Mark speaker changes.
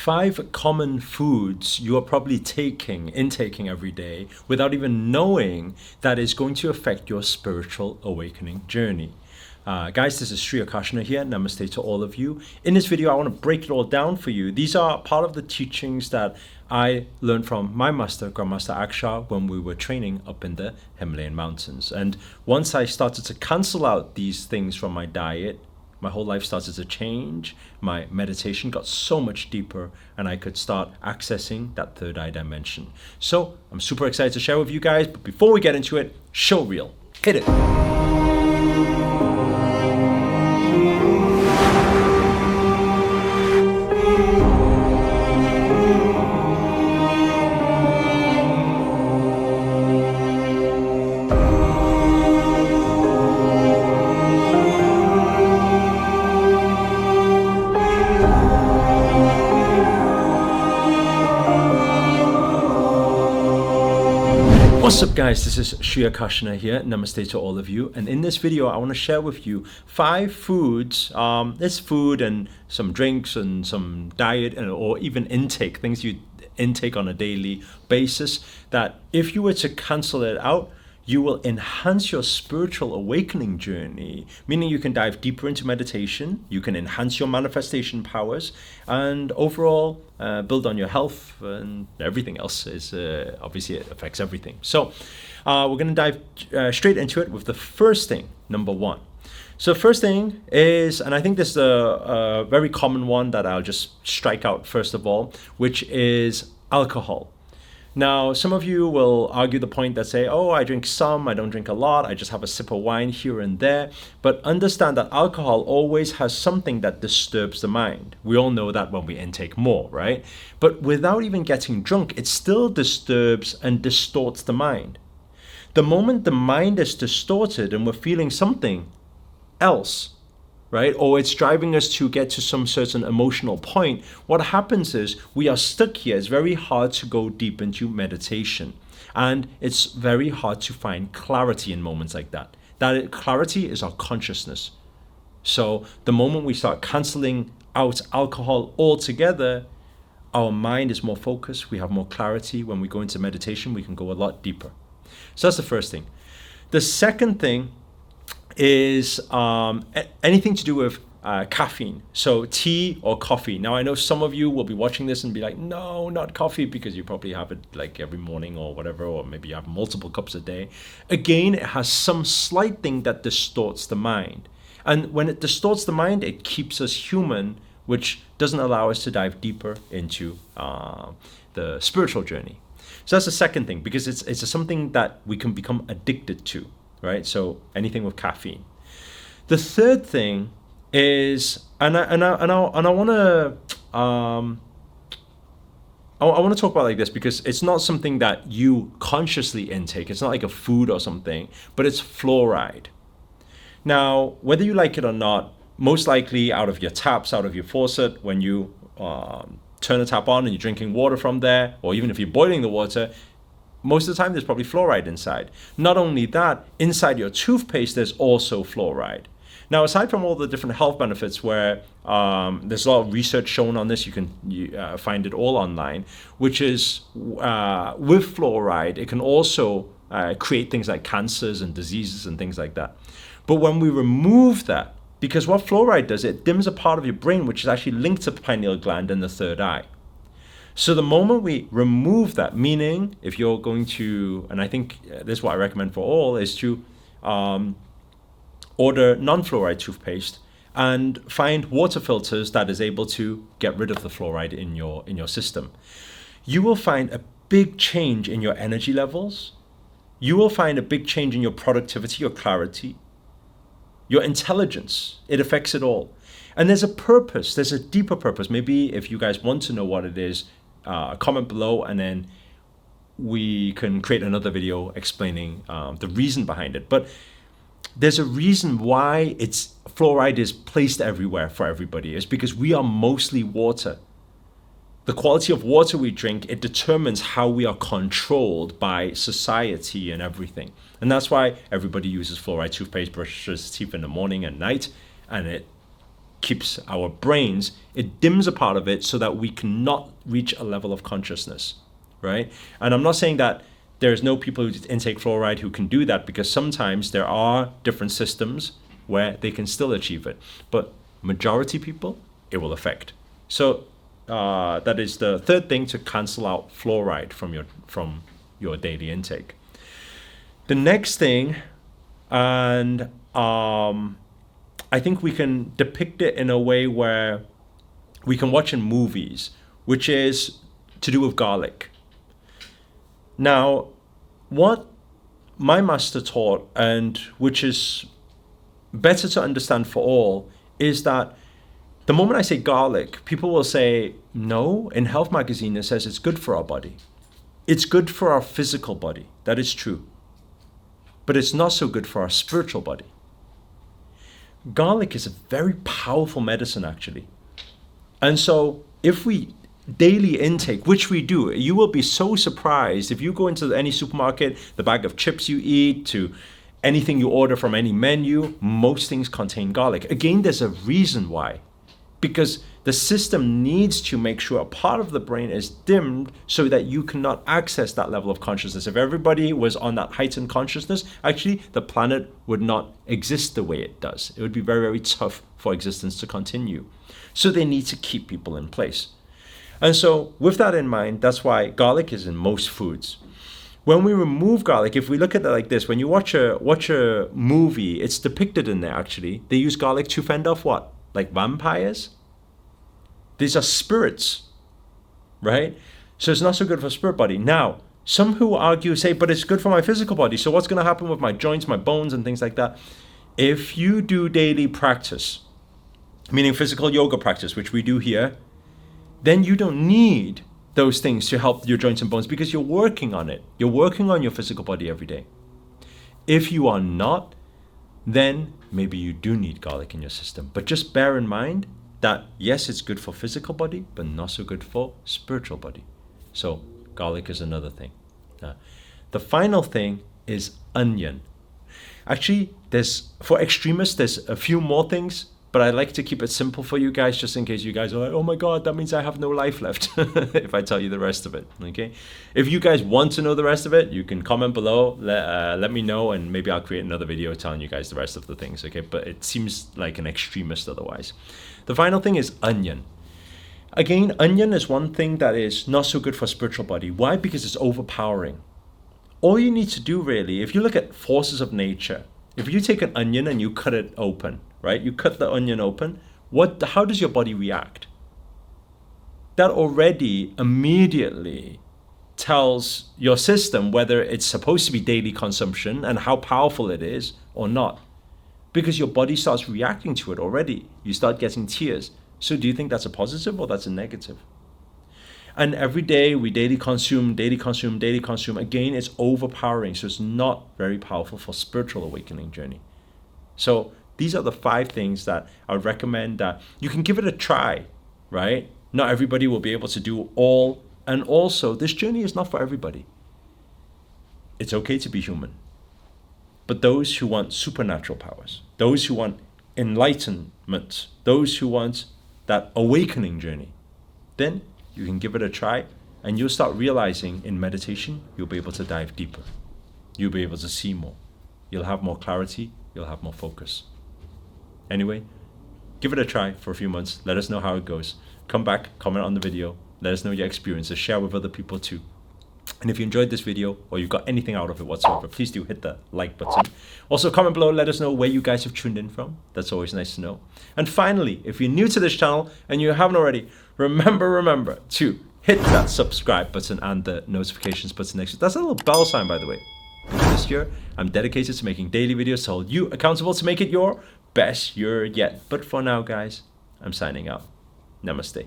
Speaker 1: 5 common foods you are probably intaking every day without even knowing that is going to affect your spiritual awakening journey. Guys, this is Sri Akarshana here. Namaste to all of you. In this video, I want to break it all down for you. These are part of the teachings that I learned from my master, Grandmaster Aksha, when we were training up in the Himalayan mountains. And once I started to cancel out these things from my diet, my whole life started to change. My meditation got so much deeper and I could start accessing that third eye dimension. So I'm super excited to share with you guys. But before we get into it, show reel. Hit it. What's up guys, this is Sri Akarshana here. Namaste to all of you. And in this video, I want to share with you 5 foods, there's food and some drinks and some diet or even intake, things you intake on a daily basis, that if you were to cancel it out, you will enhance your spiritual awakening journey, meaning you can dive deeper into meditation, you can enhance your manifestation powers, and overall build on your health, and everything else is obviously it affects everything. So we're going to dive straight into it with the first thing, number 1. So first thing is, and I think this is a very common one that I'll just strike out first of all, which is alcohol. Now, some of you will argue the point that say, oh, I drink some, I don't drink a lot, I just have a sip of wine here and there. But understand that alcohol always has something that disturbs the mind. We all know that when we intake more, right? But without even getting drunk, it still disturbs and distorts the mind. The moment the mind is distorted and we're feeling something else, right? Or it's driving us to get to some certain emotional point, what happens is we are stuck here. It's very hard to go deep into meditation. And it's very hard to find clarity in moments like that. That clarity is our consciousness. So the moment we start canceling out alcohol altogether, our mind is more focused. We have more clarity. When we go into meditation, we can go a lot deeper. So that's the first thing. The second thing is anything to do with caffeine, so tea or coffee. Now I know some of you will be watching this and be like, no, not coffee, because you probably have it like every morning or whatever, or maybe you have multiple cups a day. Again, it has some slight thing that distorts the mind, and when it distorts the mind, it keeps us human, which doesn't allow us to dive deeper into the spiritual journey. So that's the second thing, because it's something that we can become addicted to. Right, so anything with caffeine. The third thing is, I want to talk about like this because it's not something that you consciously intake. It's not like a food or something, but it's fluoride. Now, whether you like it or not, most likely out of your taps, out of your faucet, when you turn the tap on and you're drinking water from there, or even if you're boiling the water, most of the time there's probably fluoride inside. Not only that, inside your toothpaste there's also fluoride. Now, aside from all the different health benefits where there's a lot of research shown on this, you can find it all online, which is with fluoride, it can also create things like cancers and diseases and things like that. But when we remove that, because what fluoride does, it dims a part of your brain which is actually linked to the pineal gland and the third eye. So the moment we remove that, meaning if you're going to, and I think this is what I recommend for all, is to order non-fluoride toothpaste and find water filters that is able to get rid of the fluoride in your system. You will find a big change in your energy levels. You will find a big change in your productivity, your clarity, your intelligence. It affects it all. And there's a purpose, there's a deeper purpose. Maybe if you guys want to know what it is, comment below and then we can create another video explaining the reason behind it. But there's a reason why fluoride is placed everywhere for everybody. It's because we are mostly water. The quality of water we drink, it determines how we are controlled by society and everything. And that's why everybody uses fluoride toothpaste, brushes teeth in the morning and night, and it keeps our brains, it dims a part of it so that we cannot reach a level of consciousness, right? And I'm not saying that there's no people who intake fluoride who can do that, because sometimes there are different systems where they can still achieve it. But majority people, it will affect. So that is the third thing, to cancel out fluoride from your daily intake. The next thing, and I think we can depict it in a way where we can watch in movies, which is to do with garlic. Now, what my master taught, and which is better to understand for all, is that the moment I say garlic, people will say, no, in Health Magazine it says it's good for our body. It's good for our physical body. That is true. But it's not so good for our spiritual body. Garlic is a very powerful medicine, actually. And so if we daily intake, which we do, you will be so surprised if you go into any supermarket, the bag of chips you eat, to anything you order from any menu, most things contain garlic. Again, there's a reason why. Because the system needs to make sure a part of the brain is dimmed so that you cannot access that level of consciousness. If everybody was on that heightened consciousness, actually the planet would not exist the way it does. It would be very, very tough for existence to continue. So they need to keep people in place. And so with that in mind, that's why garlic is in most foods. When we remove garlic, if we look at it like this, when you watch a movie, it's depicted in there actually. They use garlic to fend off what? Like vampires? These are spirits, right? So it's not so good for spirit body. Now, some who argue say, but it's good for my physical body. So what's going to happen with my joints, my bones, and things like that? If you do daily practice, meaning physical yoga practice, which we do here, then you don't need those things to help your joints and bones, because you're working on it. You're working on your physical body every day. If you are not, then maybe you do need garlic in your system. But just bear in mind that yes, it's good for physical body, but not so good for spiritual body. So garlic is another thing. The final thing is onion. Actually, for extremists, there's a few more things, but I like to keep it simple for you guys, just in case you guys are like, oh my God, that means I have no life left if I tell you the rest of it, okay? If you guys want to know the rest of it, you can comment below, let me know, and maybe I'll create another video telling you guys the rest of the things, okay? But it seems like an extremist otherwise. The final thing is onion. Again, onion is one thing that is not so good for spiritual body. Why? Because it's overpowering. All you need to do really, if you look at forces of nature, if you take an onion and you cut it open, right? You cut the onion open, how does your body react? That already immediately tells your system whether it's supposed to be daily consumption and how powerful it is or not. Because your body starts reacting to it already. You start getting tears. So do you think that's a positive or that's a negative? And every day we daily consume. Again, it's overpowering. So it's not very powerful for spiritual awakening journey. So these are the 5 things that I would recommend that you can give it a try, right? Not everybody will be able to do all. And also, this journey is not for everybody. It's okay to be human. But those who want supernatural powers, those who want enlightenment, those who want that awakening journey, then you can give it a try, and you'll start realizing in meditation, you'll be able to dive deeper. You'll be able to see more. You'll have more clarity. You'll have more focus. Anyway, give it a try for a few months. Let us know how it goes. Come back, comment on the video. Let us know your experiences. Share with other people too. And if you enjoyed this video or you got anything out of it whatsoever, please do hit the like button. Also, comment below, let us know where you guys have tuned in from. That's always nice to know. And finally, if you're new to this channel and you haven't already, remember to hit that subscribe button and the notifications button next to it. That's a little bell sign, by the way. This year, I'm dedicated to making daily videos to hold you accountable to make it your best year yet. But for now, guys, I'm signing out. Namaste.